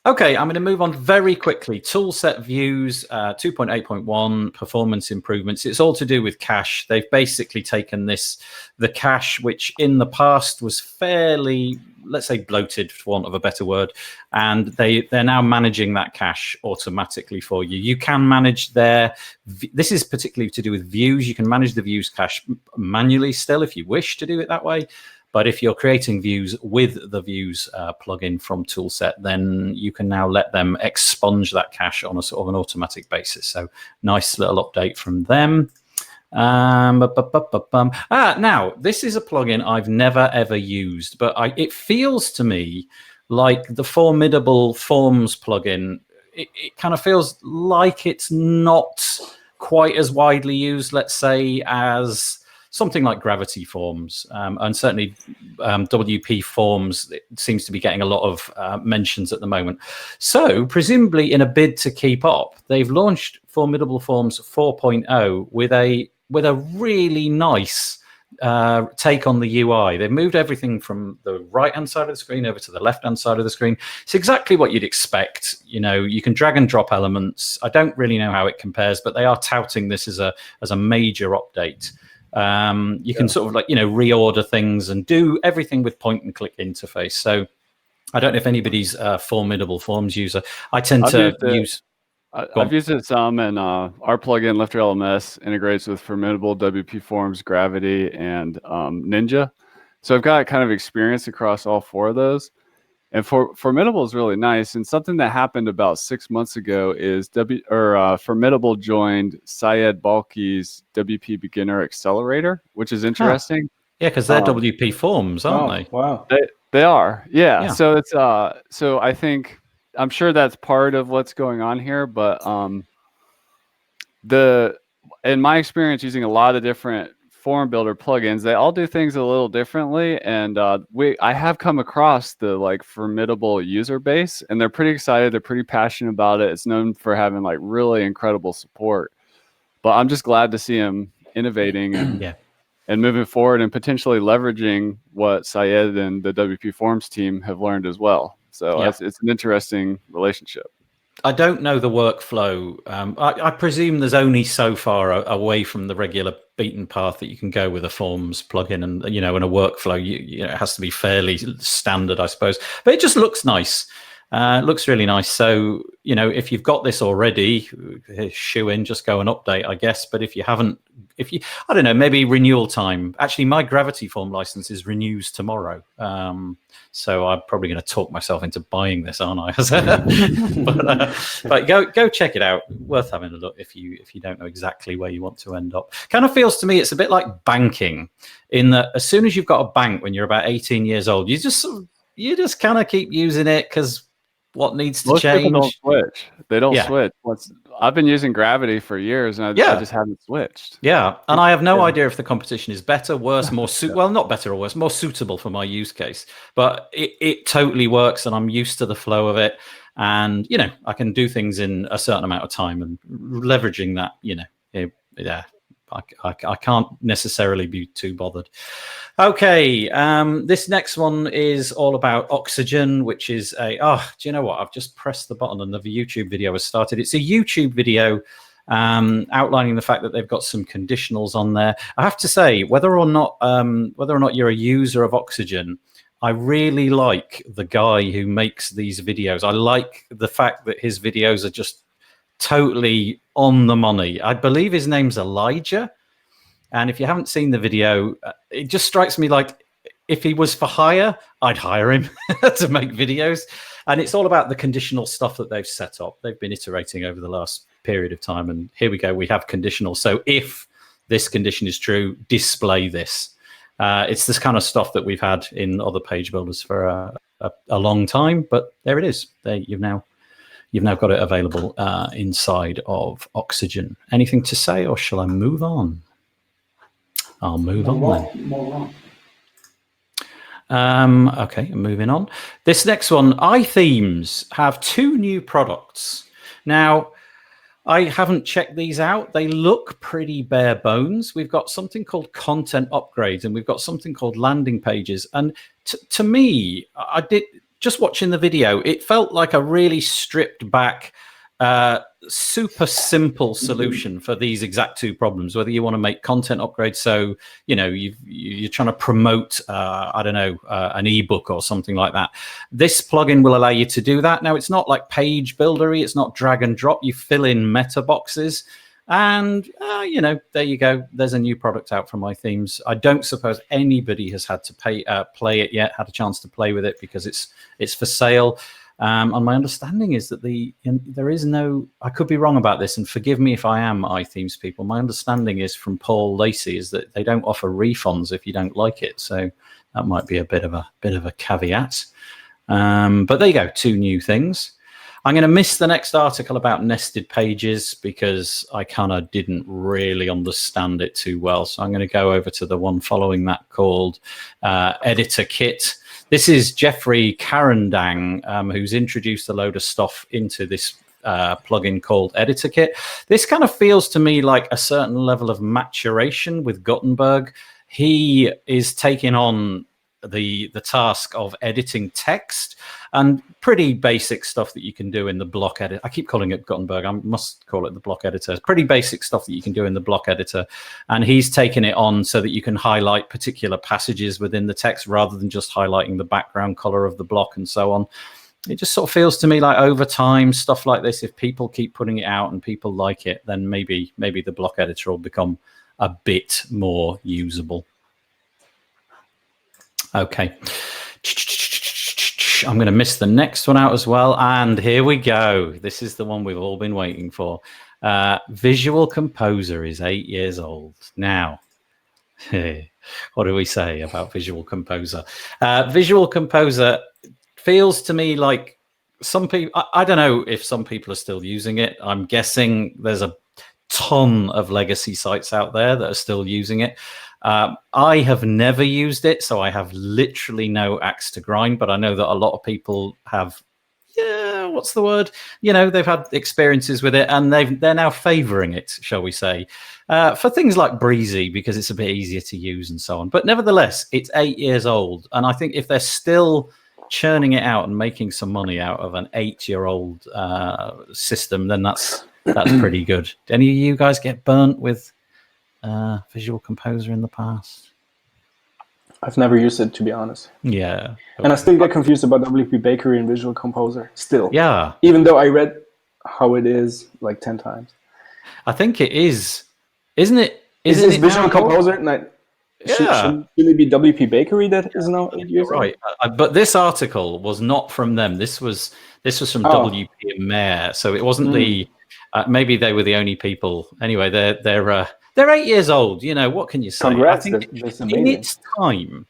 S1: Okay, I'm going to move on very quickly. Toolset views, 2.8.1, performance improvements. It's all to do with cache. They've basically taken the cache, which in the past was fairly, let's say, bloated, for want of a better word, and they're now managing that cache automatically for you. You can manage this is particularly to do with views. You can manage the views cache manually still if you wish to do it that way. But if you're creating views with the views plugin from Toolset, then you can now let them expunge that cache on a sort of an automatic basis. So nice little update from them. Now, this is a plugin I've never, ever used, but it feels to me like the Formidable Forms plugin. It kind of feels like it's not quite as widely used, let's say, as something like Gravity Forms, and certainly WP Forms seems to be getting a lot of mentions at the moment. So presumably in a bid to keep up, they've launched Formidable Forms 4.0 with a really nice take on the UI. They've moved everything from the right-hand side of the screen over to the left-hand side of the screen. It's exactly what you'd expect. You can drag and drop elements. I don't really know how it compares, but they are touting this as a major update. You can sort of reorder things and do everything with point and click interface. So I don't know if anybody's a Formidable Forms user. I tend to use.
S2: I've used it some, and our plugin Lifter LMS integrates with Formidable, WP Forms, Gravity, and Ninja. So I've got kind of experience across all four of those. And Formidable is really nice. And something that happened about 6 months ago is Formidable joined Syed Balki's WP Beginner Accelerator, which is interesting.
S1: Yeah, because they're WP Forms, aren't they?
S4: Wow.
S2: They are, yeah.
S1: Yeah.
S2: So it's so I think I'm sure that's part of what's going on here, but in my experience using a lot of different form builder plugins, they all do things a little differently, and I have come across the like Formidable user base, and they're pretty excited. They're pretty passionate about it. It's known for having like really incredible support, but I'm just glad to see them innovating and moving forward and potentially leveraging what Syed and the WP Forms team have learned as well. So it's an interesting relationship.
S1: I don't know the workflow. I presume there's only so far away from the regular beaten path that you can go with a Forms plugin, and in a workflow, it has to be fairly standard, I suppose. But it just looks nice. It looks really nice. So if you've got this already, shoe in, just go and update, I guess. But if you haven't, I don't know, maybe renewal time. Actually, my Gravity Form license renews tomorrow. So I'm probably going to talk myself into buying this, aren't I? but go check it out. Worth having a look if you don't know exactly where you want to end up. Kind of feels to me it's a bit like banking, in that as soon as you've got a bank when you're about 18 years old, you just kind of keep using it because what needs to change?
S2: Most people don't switch. They don't switch. I've been using Gravity for years, and I just haven't switched.
S1: Yeah, and I have no idea if the competition is better, worse, more well, not better or worse, more suitable for my use case. But it totally works, and I'm used to the flow of it. And I can do things in a certain amount of time, and leveraging that. I can't necessarily be too bothered. Okay, this next one is all about Oxygen, which is do you know what? I've just pressed the button and the YouTube video has started. It's a YouTube video outlining the fact that they've got some conditionals on there. I have to say, whether or not you're a user of Oxygen, I really like the guy who makes these videos. I like the fact that his videos are just totally on the money. I believe his name's Elijah. And if you haven't seen the video, it just strikes me like if he was for hire, I'd hire him to make videos. And it's all about the conditional stuff that they've set up. They've been iterating over the last period of time. And here we go. We have conditional. So if this condition is true, display this. It's this kind of stuff that we've had in other page builders for a long time. But there it is. You've now got it available inside of Oxygen. Anything to say, or shall I move on? I'll move on then. Okay, moving on. This next one, iThemes have 2 new products. Now, I haven't checked these out. They look pretty bare bones. We've got something called content upgrades, and we've got something called landing pages. And to me, just watching the video, it felt like a really stripped back, super simple solution for these exact 2 problems. Whether you want to make content upgrades, so you're trying to promote an ebook or something like that, this plugin will allow you to do that. Now, it's not like page buildery, it's not drag and drop. You fill in meta boxes, and there you go. There's a new product out from iThemes. I don't suppose anybody has had to play it yet, had a chance to play with it, because it's for sale. And my understanding is that there is no, I could be wrong about this, and forgive me if I am, iThemes people. My understanding is from Paul Lacey is that they don't offer refunds if you don't like it. So that might be a bit of a caveat. But there you go, 2 new things. I'm going to miss the next article about nested pages because I kind of didn't really understand it too well. So I'm going to go over to the one following that called Editor Kit. This is Jeffrey Carandang, who's introduced a load of stuff into this plugin called Editor Kit. This kind of feels to me like a certain level of maturation with Gutenberg. He is taking on the task of editing text, and pretty basic stuff that you can do in the block editor. I keep calling it Gutenberg. I must call it the block editor. It's pretty basic stuff that you can do in the block editor. And he's taken it on so that you can highlight particular passages within the text rather than just highlighting the background color of the block and so on. It just sort of feels to me like over time, stuff like this, if people keep putting it out and people like it, then maybe the block editor will become a bit more usable. Okay. I'm going to miss the next one out as well. And here we go. This is the one we've all been waiting for. Visual Composer is 8 years old. Now, what do we say about Visual Composer? Visual Composer feels to me like some people, I don't know if some people are still using it. I'm guessing there's a ton of legacy sites out there that are still using it. I have never used it, so I have literally no axe to grind, but I know that a lot of people have, what's the word? They've had experiences with it, and they're now favoring it, shall we say, for things like Breezy, because it's a bit easier to use and so on. But nevertheless, it's 8 years old, and I think if they're still churning it out and making some money out of an 8-year-old system, then that's pretty good. Do any of you guys get burnt with Visual Composer in the past?
S4: I've never used it, to be honest.
S1: Yeah.
S4: And I still get confused about WP Bakery and Visual Composer. Still.
S1: Yeah.
S4: Even though I read how it is like 10 times.
S1: I think it is. Isn't it?
S4: Is it Visual Composer?
S1: Yeah.
S4: Shouldn't it be WP Bakery that is now 8 years old?
S1: Right. But this article was not from them. This was from WP and Mayor. So it wasn't the. Maybe they were the only people. Anyway, they're 8 years old. What can you say?
S4: Congrats,
S1: I think
S4: that's
S1: in
S4: amazing.
S1: its time,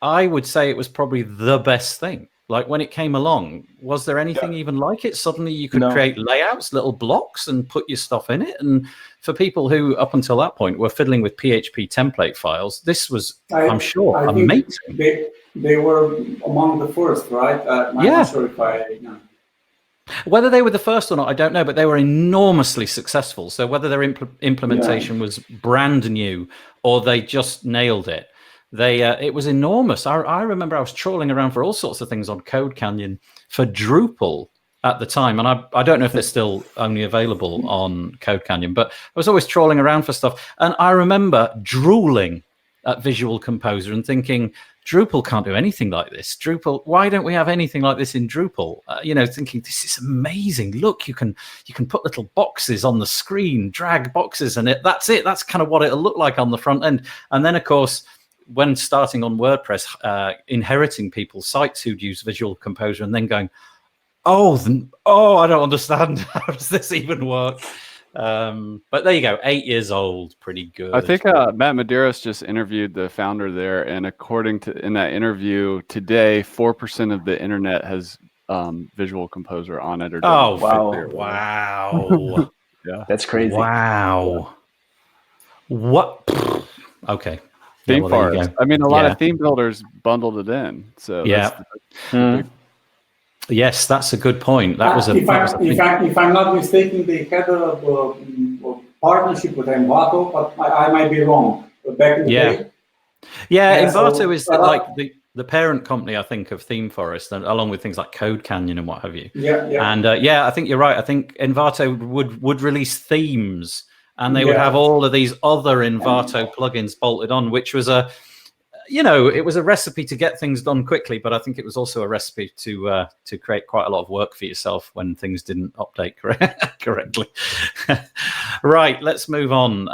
S1: I would say it was probably the best thing. Like when it came along, was there anything even like it? Suddenly you could create layouts, little blocks, and put your stuff in it. And for people who, up until that point, were fiddling with PHP template files, this was, I'm sure, amazing.
S3: They were among the first, right? I'm not sure if
S1: Whether they were the first or not, I don't know, but they were enormously successful. So whether their implementation was brand new or they just nailed it, it was enormous. I remember I was trawling around for all sorts of things on Code Canyon for Drupal at the time, and I don't know if they're still only available on Code Canyon, but I was always trawling around for stuff, and I remember drooling at Visual Composer and thinking, Drupal can't do anything like this. Drupal, why don't we have anything like this in Drupal? Thinking this is amazing. Look, you can put little boxes on the screen, drag boxes, and that's it. That's kind of what it'll look like on the front end. And then, of course, when starting on WordPress, inheriting people's sites who'd use Visual Composer and then going, I don't understand. How does this even work? But there you go, 8 years old, pretty good.
S2: I think Matt Medeiros just interviewed the founder there, and according to in that interview today, 4% of the internet has Visual Composer on it.
S1: Wow!
S2: Yeah,
S4: that's crazy.
S1: Wow! What? Okay.
S2: Theme forest. I mean, a lot of theme builders bundled it in. So
S1: yes, that's a good point. That was
S3: if I'm not mistaken, they had a partnership with Envato, but I might be wrong. Back in the day.
S1: Yeah, Envato is like the parent company, I think, of Theme Forest, and along with things like Code Canyon and what have you. And I think you're right. I think Envato would release themes, and they would have all of these other Envato plugins bolted on, which was it was a recipe to get things done quickly, but I think it was also a recipe to create quite a lot of work for yourself when things didn't update correctly. Right, let's move on.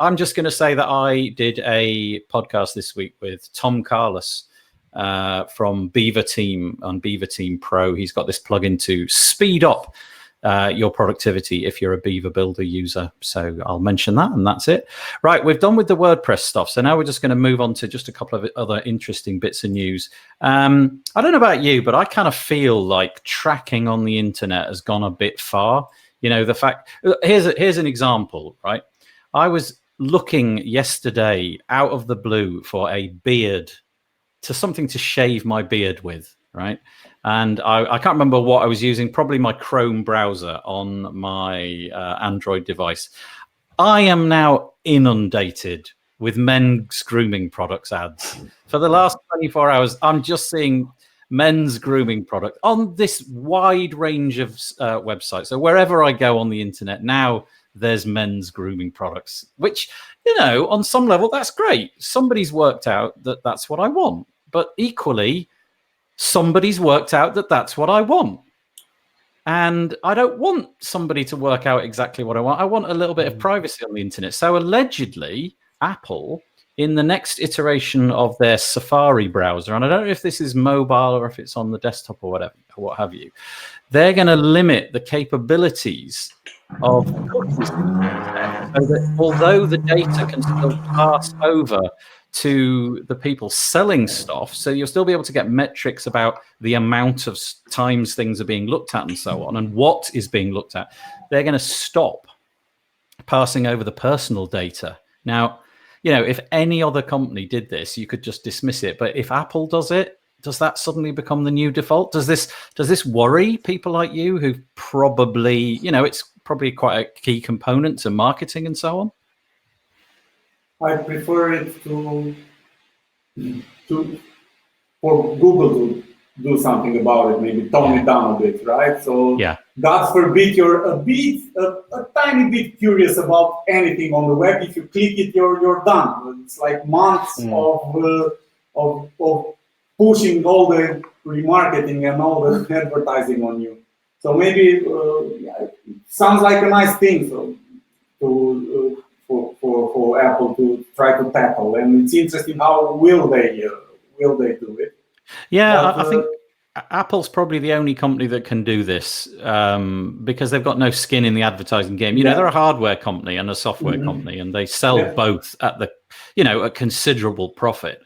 S1: I'm just going to say that I did a podcast this week with Tom Carlos from Beaver Team on Beaver Team Pro. He's got this plugin to speed up your productivity if you're a Beaver Builder user. So I'll mention that, and that's it. Right, we're done with the WordPress stuff. So now we're just going to move on to just a couple of other interesting bits of news. I don't know about you, but I kind of feel like tracking on the internet has gone a bit far. The fact, here's an example, right? I was looking yesterday out of the blue for a beard, something to shave my beard with, right? And I can't remember what I was using, probably my Chrome browser on my Android device. I am now inundated with men's grooming products ads. For the last 24 hours, I'm just seeing men's grooming product on this wide range of websites. So wherever I go on the internet now, there's men's grooming products, which, on some level, that's great. Somebody's worked out that that's what I want. But equally, somebody's worked out that that's what I want. And I don't want somebody to work out exactly what I want. I want a little bit of privacy on the internet. So allegedly, Apple in the next iteration of their Safari browser, and I don't know if this is mobile or if it's on the desktop or whatever, or what have you, they're going to limit the capabilities of cookies, so that although the data can still pass over to the people selling stuff, so you'll still be able to get metrics about the amount of times things are being looked at and so on, and what is being looked at. They're going to stop passing over the personal data. Now, you know, if any other company did this, you could just dismiss it. But if Apple does it, does that suddenly become the new default? Does this worry people like you who probably, you know, it's probably quite a key component to marketing and so on?
S3: I prefer it for Google to do something about it, maybe tone it down a bit, right? So
S1: yeah,
S3: God forbid you're a tiny bit curious about anything on the web. If you click it, you're done. It's like months of pushing all the remarketing and all the advertising on you. So maybe it sounds like a nice thing for Apple to try to tackle, and it's interesting how will they do it.
S1: Yeah, I think Apple's probably the only company that can do this because they've got no skin in the advertising game. You know, they're a hardware company and a software company, and they sell both at a considerable profit.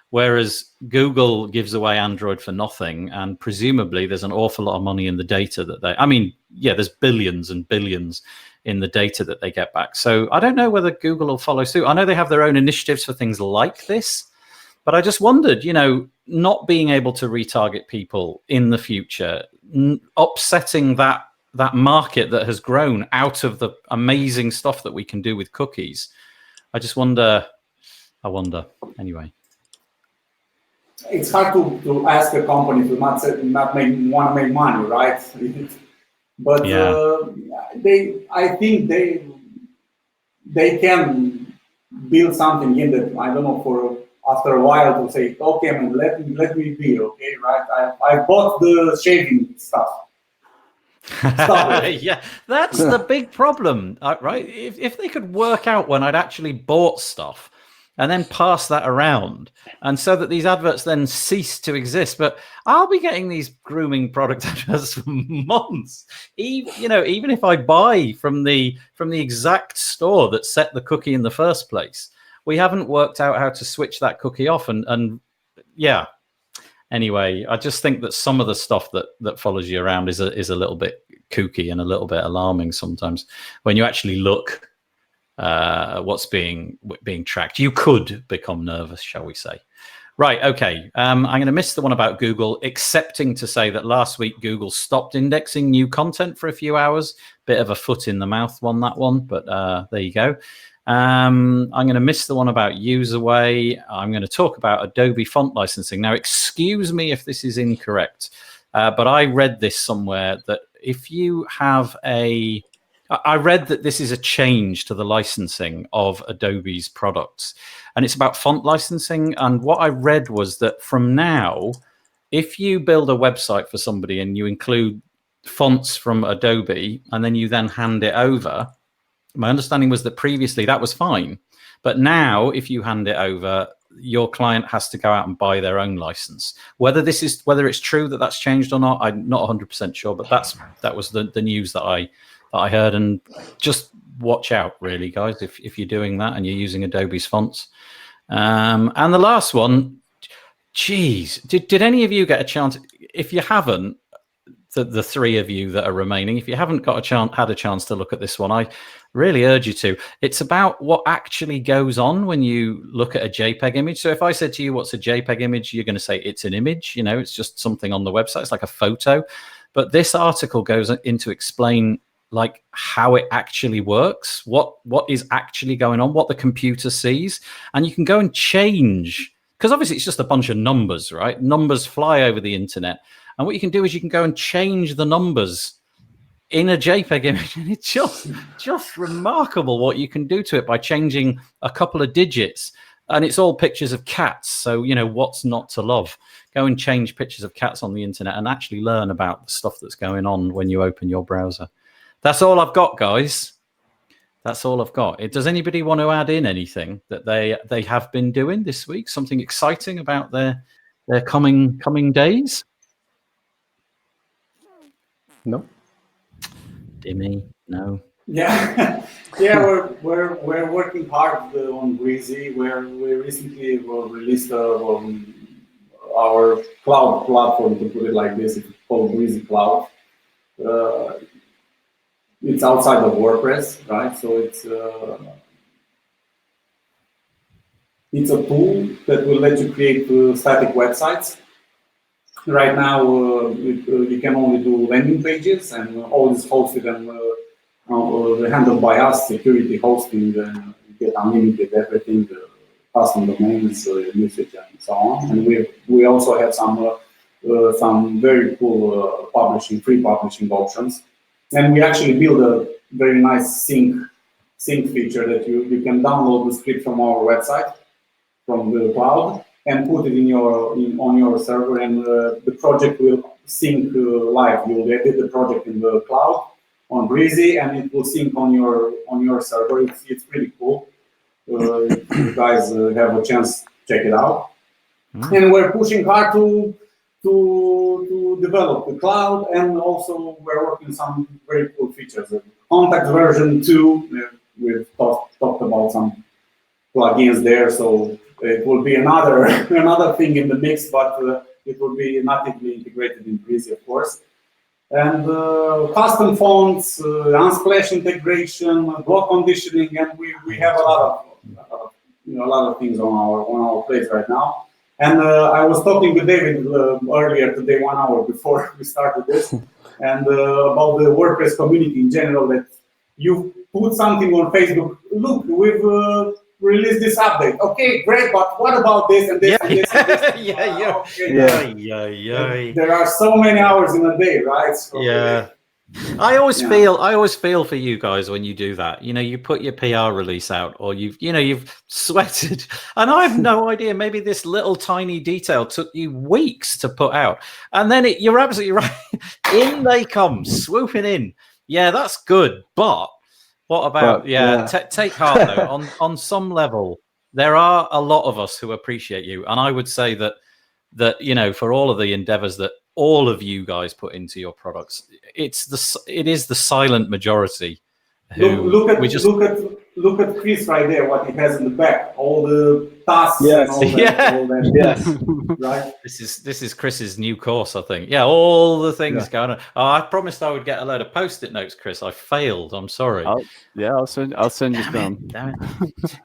S1: Whereas Google gives away Android for nothing, and presumably there's an awful lot of money in the data that there's billions and billions in the data that they get back. So I don't know whether Google will follow suit. I know they have their own initiatives for things like this, but I just wondered, you know, not being able to retarget people in the future, upsetting that market that has grown out of the amazing stuff that we can do with cookies. I wonder. Anyway.
S3: It's hard to ask a company to want to make money, right? But I think they can build something in that. I don't know, after a while to say, okay, man, let me be, okay, right? I bought the shaving stuff.
S1: Yeah, that's the big problem, right? If they could work out when I'd actually bought stuff and then pass that around, and so that these adverts then cease to exist. But I'll be getting these grooming product adverts for months. Even if I buy from the exact store that set the cookie in the first place, we haven't worked out how to switch that cookie off. And yeah. Anyway, I just think that some of the stuff that follows you around is a little bit kooky and a little bit alarming sometimes. When you actually look what's being tracked, you could become nervous, shall we say. Right, okay. I'm going to miss the one about Google, excepting to say that last week Google stopped indexing new content for a few hours. Bit of a foot in the mouth on that one, but there you go. I'm going to miss the one about Userway. I'm going to talk about Adobe font licensing. Now, excuse me if this is incorrect, but I read this somewhere that if you have I read that this is a change to the licensing of Adobe's products, and it's about font licensing. And what I read was that from now, if you build a website for somebody and you include fonts from Adobe and then you then hand it over, my understanding was that previously that was fine. But now if you hand it over, your client has to go out and buy their own license. Whether it's true that that's changed or not, I'm not 100% sure, but that was the news that I heard. And just watch out, really, guys, if you're doing that and you're using Adobe's fonts. And the last one, geez, did any of you get a chance? If you haven't, the three of you that are remaining, if you haven't had a chance to look at this one, I really urge you to. It's about what actually goes on when you look at a JPEG image. So if I said to you, what's a JPEG image? You're going to say it's an image. You know, it's just something on the website. It's like a photo. But this article goes into explain like how it actually works, what is actually going on, what the computer sees. And you can go and change, because obviously it's just a bunch of numbers, right? Numbers fly over the internet. And what you can do is you can go and change the numbers in a JPEG image. And it's just remarkable what you can do to it by changing a couple of digits. And it's all pictures of cats. So, you know, what's not to love? Go and change pictures of cats on the internet and actually learn about the stuff that's going on when you open your browser. That's all I've got, guys. That's all I've got. Does anybody want to add in anything that they have been doing this week? Something exciting about their coming days?
S4: No.
S1: Dimmy, no.
S3: Yeah, yeah, we're working hard on Breezy. We recently released our cloud platform, to put it like this. It's called Breezy Cloud. It's outside of WordPress, right? So it's a tool that will let you create static websites. Right now, you can only do landing pages, and all is hosted and handled by us, security, hosting, you get unlimited everything, custom domains, usage, and so on. And we also have some very cool free publishing options. And we actually build a very nice sync feature that you can download the script from our website, from the cloud, and put it on your server, and the project will sync live. You'll edit the project in the cloud on Breezy, and it will sync on your server. It's pretty cool. If you guys have a chance, check it out. And we're pushing hard to develop the cloud, and also we're working some very cool features. Contact version 2, we've talked about some plugins there, so it will be another thing in the mix, but it will be natively integrated in Breezy, of course. And custom fonts, Unsplash integration, block conditioning, and we have a lot of things on our plate right now. And I was talking with David earlier today, 1 hour before we started this, and about the WordPress community in general. That you put something on Facebook. Look, we've released this update. Okay, great, but what about this and this and this and this? There are so many hours in a day, right? So,
S1: I always feel for you guys when you do that. You know, you put your PR release out, or you've sweated, and I have no idea. Maybe this little tiny detail took you weeks to put out, and then you're absolutely right. In they come, swooping in. Yeah, that's good, but what about take heart though. On some level, there are a lot of us who appreciate you, and I would say that for all of the endeavors that all of you guys put into your products, it is the silent majority who
S3: look at Chris right there, what he has in the back, all the tasks and all that.
S4: Yes.
S3: Right.
S1: This is Chris's new course, I think. Yeah, all the things going on. Oh, I promised I would get a load of post-it notes, Chris. I failed. I'm sorry.
S2: I'll send you some.
S1: Damn it.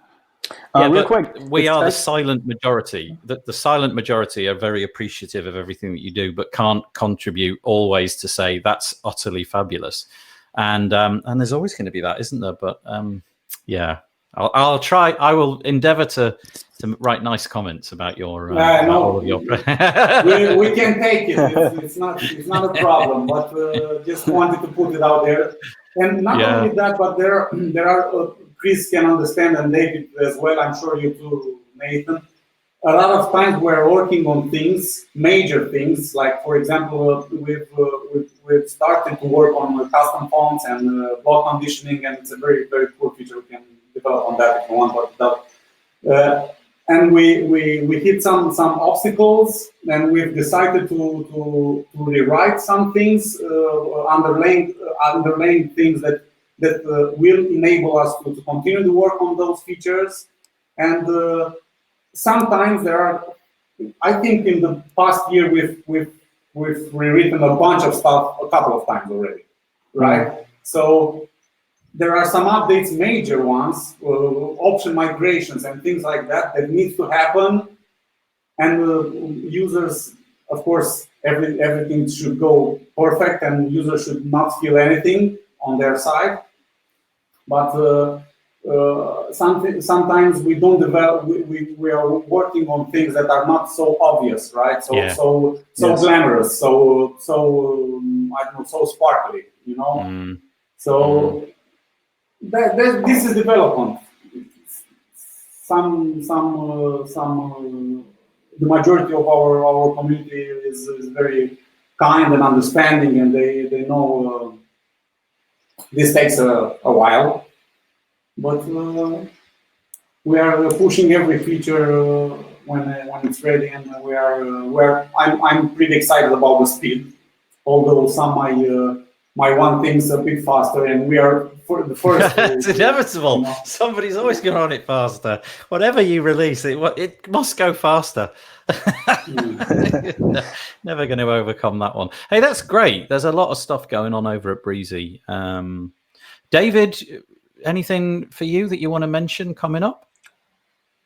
S4: Real quick,
S1: we are the silent majority. The silent majority are very appreciative of everything that you do, but can't contribute always to say that's utterly fabulous. And there's always going to be that, isn't there? But I'll try. I will endeavor to write nice comments about your.
S3: We can take it. It's not a problem. But just wanted to put it out there. And not only that, but there are. Chris can understand, and David as well. I'm sure you too, Nathan. A lot of times we're working on things, major things, like for example, we've started to work on custom fonts and block conditioning, and it's a very, very cool feature. We can develop on that if you want. And we hit some obstacles, and we've decided to rewrite some things, underlaying things that will enable us to continue to work on those features. And sometimes there are, I think in the past year we've rewritten a bunch of stuff a couple of times already, right? So there are some updates, major ones, option migrations and things like that needs to happen. And users, of course, everything should go perfect, and users should not feel anything on their side. But sometimes we don't develop. We are working on things that are not so obvious, right? So glamorous, so I don't know, so sparkly, you know. So this is development. The majority of our community is very kind and understanding, and they know this takes a while. but we are pushing every feature when it's ready, and I'm pretty excited about the speed. Although some my one thing's a bit faster, and we are for the first.
S1: It's inevitable.
S3: You know.
S1: Somebody's always going on it faster. Whatever you release, it must go faster. Never going to overcome that one. Hey, that's great. There's a lot of stuff going on over at Breezy. David, anything for you that you want to mention coming up?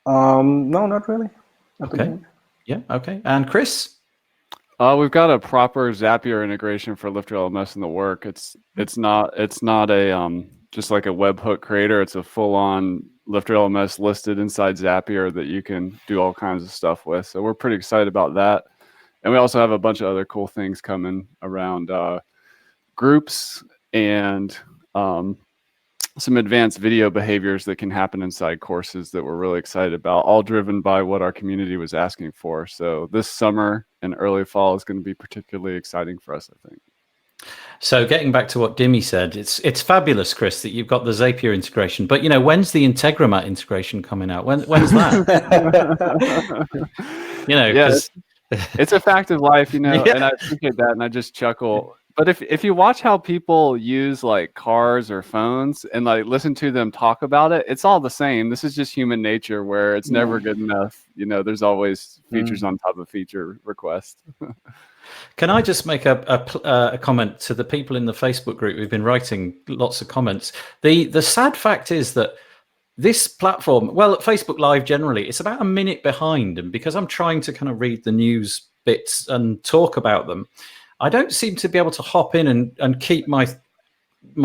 S4: No, not really.
S1: Okay. Yeah. Okay. And Chris?
S2: We've got a proper Zapier integration for Lifter LMS in the work. It's not a just like a webhook creator. It's a full-on Lifter LMS listed inside Zapier that you can do all kinds of stuff with. So we're pretty excited about that. And we also have a bunch of other cool things coming around groups and some advanced video behaviors that can happen inside courses that we're really excited about, all driven by what our community was asking for. So this summer and early fall is going to be particularly exciting for us, I think.
S1: So getting back to what Dimmy said, it's fabulous, Chris, that you've got the Zapier integration. But, you know, when's the Integromat integration coming out? When's that? You know,
S2: yeah, it's a fact of life, you know,
S1: Yeah.
S2: and I appreciate that, and I just chuckle. But if you watch how people use like cars or phones and like listen to them talk about it, it's all the same. This is just human nature where it's never good enough. You know, there's always features on top of feature requests.
S1: Can I just make a comment to the people in the Facebook group who've been writing lots of comments? The sad fact is that this platform, well, Facebook Live generally, it's about a minute behind. And because I'm trying to kind of read the news bits and talk about them, I don't seem to be able to hop in and keep my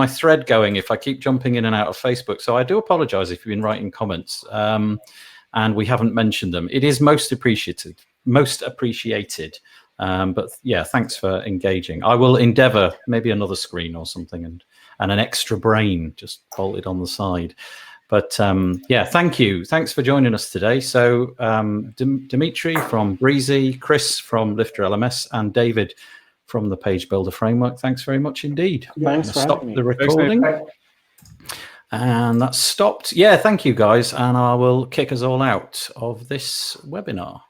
S1: thread going if I keep jumping in and out of Facebook. So I do apologize if you've been writing comments and we haven't mentioned them. It is most appreciated. But yeah, thanks for engaging. I will endeavor maybe another screen or something and an extra brain just bolted on the side. But yeah, thank you. Thanks for joining us today. So Dimitrie from Breezy, Chris from Lifter LMS, and David from the Page Builder Framework. Thanks very much indeed.
S4: Thanks for
S1: Stop
S4: having me.
S1: the recording. And that's stopped. Yeah, thank you guys. And I will kick us all out of this webinar.